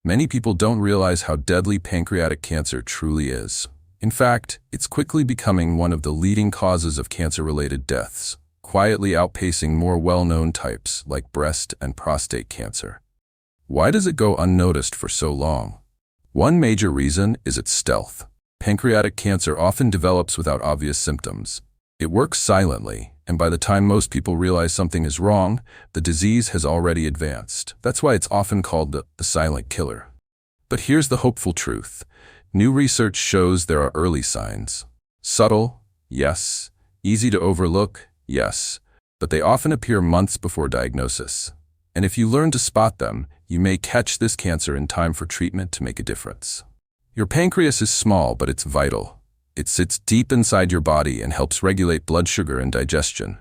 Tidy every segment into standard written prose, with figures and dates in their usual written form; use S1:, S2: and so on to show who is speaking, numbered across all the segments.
S1: Many people don't realize how deadly pancreatic cancer truly is. In fact, it's quickly becoming one of the leading causes of cancer-related deaths, quietly outpacing more well-known types like breast and prostate cancer. Why does it go unnoticed for so long? One major reason is its stealth. Pancreatic cancer often develops without obvious symptoms. It works silently, and by the time most people realize something is wrong, the disease has already advanced. That's why it's often called the silent killer. But here's the hopeful truth. New research shows there are early signs. Subtle, yes. Easy to overlook, yes. But they often appear months before diagnosis. And if you learn to spot them, you may catch this cancer in time for treatment to make a difference. Your pancreas is small, but it's vital. It sits deep inside your body and helps regulate blood sugar and digestion.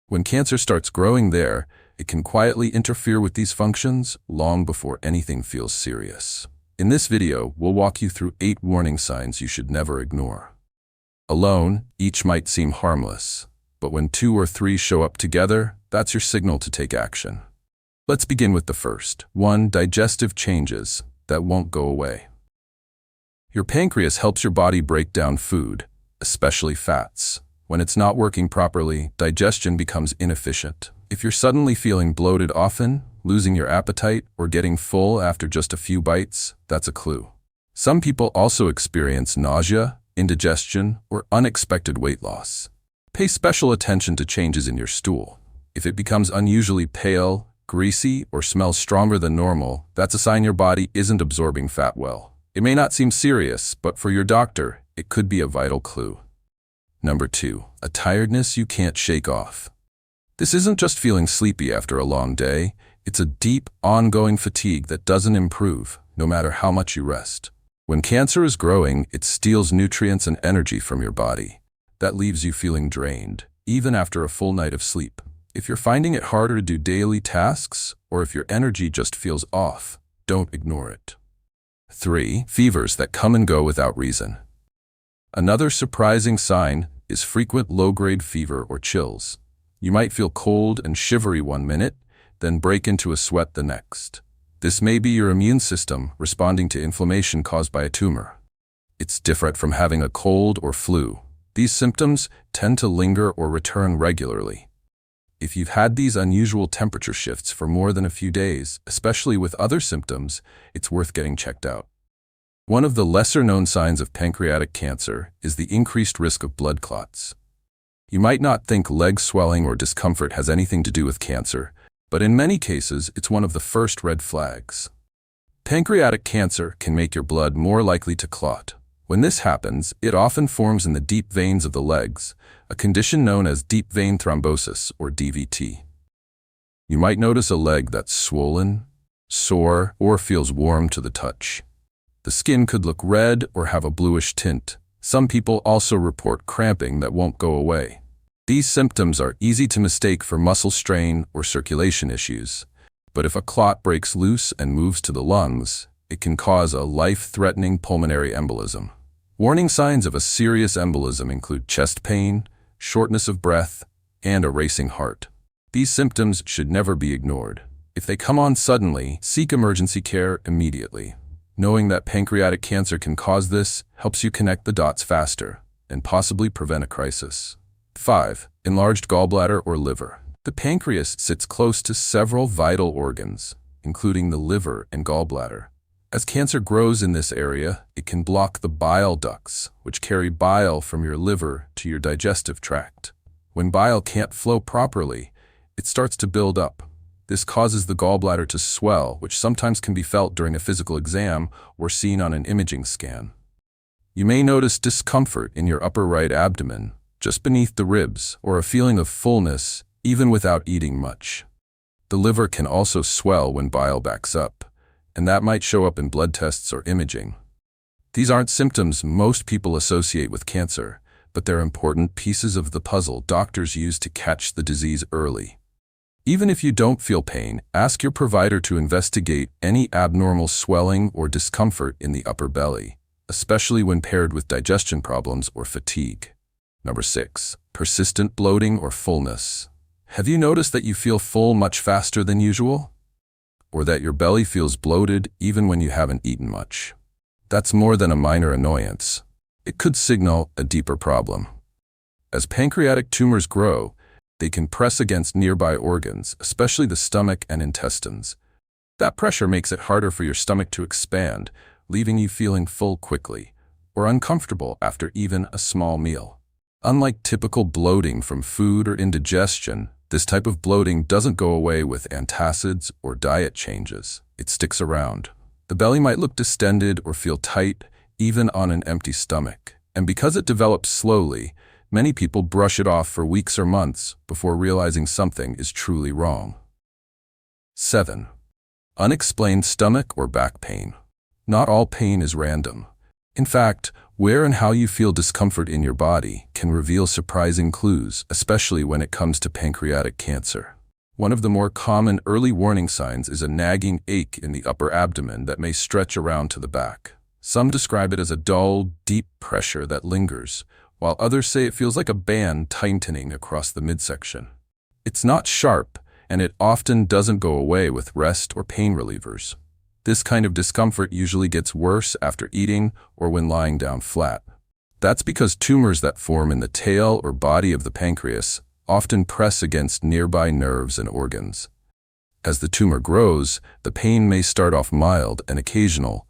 S1: When cancer starts growing there, it can quietly interfere with these functions long before anything feels serious. In this video, we'll walk you through 8 warning signs you should never ignore. Alone, each might seem harmless, but when 2 or 3 show up together, that's your signal to take action. Let's begin with the first. 1. Digestive changes that won't go away. Your pancreas helps your body break down food, especially fats. When it's not working properly, digestion becomes inefficient. If you're suddenly feeling bloated often, losing your appetite, or getting full after just a few bites, that's a clue. Some people also experience nausea, indigestion, or unexpected weight loss. Pay special attention to changes in your stool. If it becomes unusually pale, greasy, or smells stronger than normal, that's a sign your body isn't absorbing fat well. It may not seem serious, but for your doctor, it could be a vital clue. Number 2. A tiredness you can't shake off. This isn't just feeling sleepy after a long day. It's a deep, ongoing fatigue that doesn't improve, no matter how much you rest. When cancer is growing, it steals nutrients and energy from your body. That leaves you feeling drained, even after a full night of sleep. If you're finding it harder to do daily tasks, or if your energy just feels off, don't ignore it. 3. Fevers that come and go without reason. Another surprising sign is frequent low-grade fever or chills. You might feel cold and shivery one minute, then break into a sweat the next. This may be your immune system responding to inflammation caused by a tumor. It's different from having a cold or flu. These symptoms tend to linger or return regularly. If you've had these unusual temperature shifts for more than a few days, especially with other symptoms, it's worth getting checked out. One of the lesser-known signs of pancreatic cancer is the increased risk of blood clots. You might not think leg swelling or discomfort has anything to do with cancer, but in many cases, it's one of the first red flags. Pancreatic cancer can make your blood more likely to clot. When this happens, it often forms in the deep veins of the legs, a condition known as deep vein thrombosis, or DVT. You might notice a leg that's swollen, sore, or feels warm to the touch. The skin could look red or have a bluish tint. Some people also report cramping that won't go away. These symptoms are easy to mistake for muscle strain or circulation issues, but if a clot breaks loose and moves to the lungs, it can cause a life-threatening pulmonary embolism. Warning signs of a serious embolism include chest pain, shortness of breath, and a racing heart. These symptoms should never be ignored. If they come on suddenly, seek emergency care immediately. Knowing that pancreatic cancer can cause this helps you connect the dots faster and possibly prevent a crisis. 5. Enlarged gallbladder or liver. The pancreas sits close to several vital organs, including the liver and gallbladder. As cancer grows in this area, it can block the bile ducts, which carry bile from your liver to your digestive tract. When bile can't flow properly, it starts to build up. This causes the gallbladder to swell, which sometimes can be felt during a physical exam or seen on an imaging scan. You may notice discomfort in your upper right abdomen, just beneath the ribs, or a feeling of fullness, even without eating much. The liver can also swell when bile backs up, and that might show up in blood tests or imaging. These aren't symptoms most people associate with cancer, but they're important pieces of the puzzle doctors use to catch the disease early. Even if you don't feel pain, ask your provider to investigate any abnormal swelling or discomfort in the upper belly, especially when paired with digestion problems or fatigue. Number 6. Persistent bloating or fullness. Have you noticed that you feel full much faster than usual? or that your belly feels bloated even when you haven't eaten much. That's more than a minor annoyance. It could signal a deeper problem. As pancreatic tumors grow, they can press against nearby organs, especially the stomach and intestines. That pressure makes it harder for your stomach to expand, leaving you feeling full quickly, or uncomfortable after even a small meal. Unlike typical bloating from food or indigestion, this type of bloating doesn't go away with antacids or diet changes. It sticks around. The belly might look distended or feel tight, even on an empty stomach. And because it develops slowly, many people brush it off for weeks or months before realizing something is truly wrong. 7. Unexplained stomach or back pain. Not all pain is random. In fact, where and how you feel discomfort in your body can reveal surprising clues, especially when it comes to pancreatic cancer. One of the more common early warning signs is a nagging ache in the upper abdomen that may stretch around to the back. Some describe it as a dull, deep pressure that lingers, while others say it feels like a band tightening across the midsection. It's not sharp, and it often doesn't go away with rest or pain relievers. This kind of discomfort usually gets worse after eating or when lying down flat. That's because tumors that form in the tail or body of the pancreas often press against nearby nerves and organs. As the tumor grows, the pain may start off mild and occasional,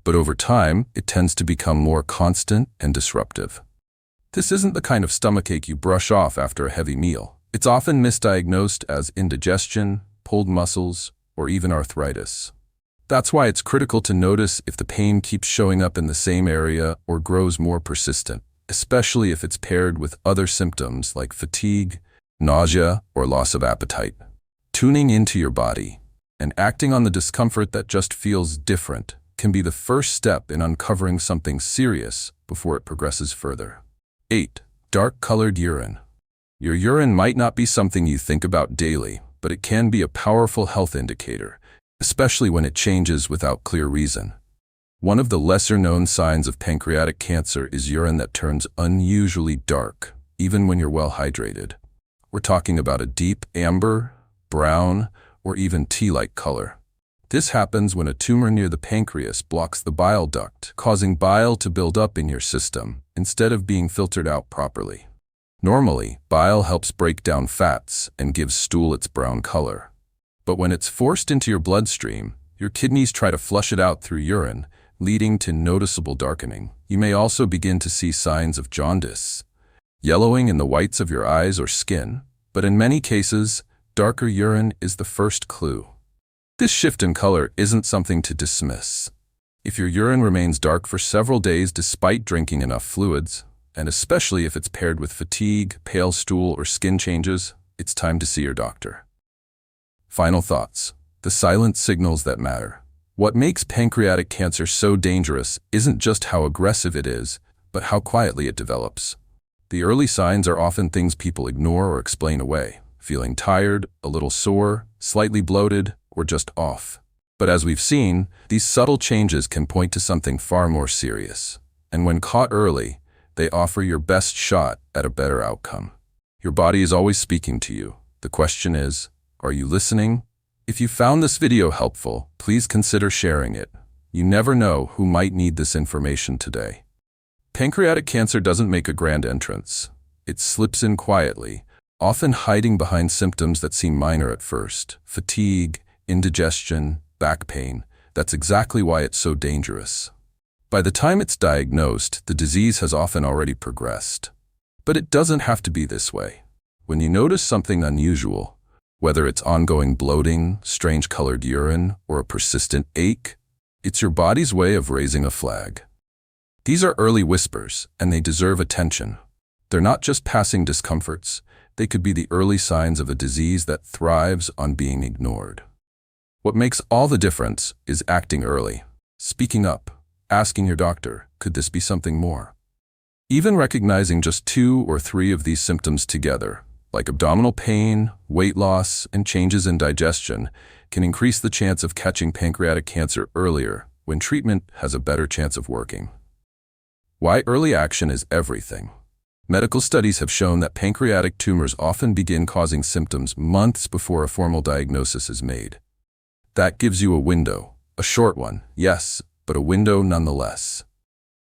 S1: but over time, it tends to become more constant and disruptive. This isn't the kind of stomachache you brush off after a heavy meal. It's often misdiagnosed as indigestion, pulled muscles, or even arthritis. That's why it's critical to notice if the pain keeps showing up in the same area or grows more persistent, especially if it's paired with other symptoms like fatigue, nausea, or loss of appetite. Tuning into your body and acting on the discomfort that just feels different can be the first step in uncovering something serious before it progresses further. 8. Dark-colored urine. Your urine might not be something you think about daily, but it can be a powerful health indicator, especially when it changes without clear reason. One of the lesser-known signs of pancreatic cancer is urine that turns unusually dark, even when you're well hydrated. We're talking about a deep amber, brown, or even tea-like color. This happens when a tumor near the pancreas blocks the bile duct, causing bile to build up in your system instead of being filtered out properly. Normally, bile helps break down fats and gives stool its brown color. But when it's forced into your bloodstream, your kidneys try to flush it out through urine, leading to noticeable darkening. You may also begin to see signs of jaundice, yellowing in the whites of your eyes or skin, but in many cases, darker urine is the first clue. This shift in color isn't something to dismiss. If your urine remains dark for several days despite drinking enough fluids, and especially if it's paired with fatigue, pale stool, or skin changes, it's time to see your doctor. Final thoughts. The silent signals that matter. What makes pancreatic cancer so dangerous isn't just how aggressive it is, but how quietly it develops. The early signs are often things people ignore or explain away, feeling tired, a little sore, slightly bloated, or just off. But as we've seen, these subtle changes can point to something far more serious. And when caught early, they offer your best shot at a better outcome. Your body is always speaking to you. The question is, are you listening? If you found this video helpful, please consider sharing it. You never know who might need this information today. Pancreatic cancer doesn't make a grand entrance. It slips in quietly, often hiding behind symptoms that seem minor at first. Fatigue, indigestion, back pain. That's exactly why it's so dangerous. By the time it's diagnosed, the disease has often already progressed. But it doesn't have to be this way. When you notice something unusual, whether it's ongoing bloating, strange colored urine, or a persistent ache, it's your body's way of raising a flag. These are early whispers, and they deserve attention. They're not just passing discomforts. They could be the early signs of a disease that thrives on being ignored. What makes all the difference is acting early, speaking up, asking your doctor, could this be something more? Even recognizing just 2 or 3 of these symptoms together, like abdominal pain, weight loss, and changes in digestion, can increase the chance of catching pancreatic cancer earlier when treatment has a better chance of working. Why early action is everything. Medical studies have shown that pancreatic tumors often begin causing symptoms months before a formal diagnosis is made. That gives you a window, a short one, yes, but a window nonetheless.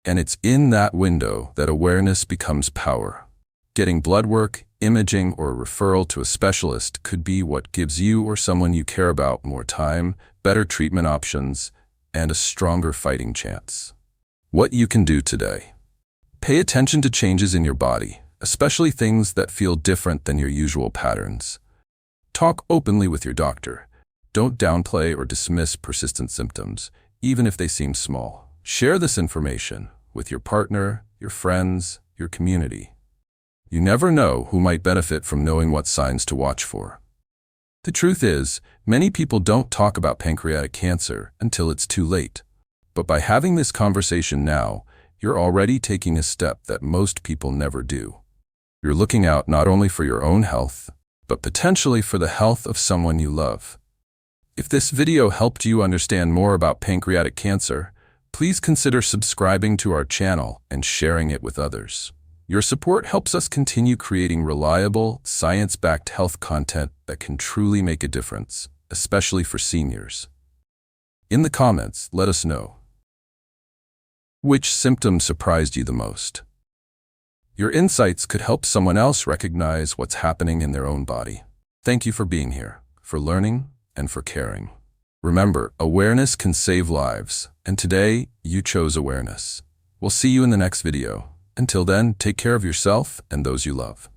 S1: And it's in that window that awareness becomes power. Getting blood work, imaging, or a referral to a specialist could be what gives you or someone you care about more time, better treatment options, and a stronger fighting chance. What you can do today. Pay attention to changes in your body, especially things that feel different than your usual patterns. Talk openly with your doctor. Don't downplay or dismiss persistent symptoms, even if they seem small. Share this information with your partner, your friends, your community. You never know who might benefit from knowing what signs to watch for. The truth is, many people don't talk about pancreatic cancer until it's too late. But by having this conversation now, you're already taking a step that most people never do. You're looking out not only for your own health, but potentially for the health of someone you love. If this video helped you understand more about pancreatic cancer, please consider subscribing to our channel and sharing it with others. Your support helps us continue creating reliable, science-backed health content that can truly make a difference, especially for seniors. In the comments, let us know. Which symptom surprised you the most? Your insights could help someone else recognize what's happening in their own body. Thank you for being here, for learning, and for caring. Remember, awareness can save lives, and today, you chose awareness. We'll see you in the next video. Until then, take care of yourself and those you love.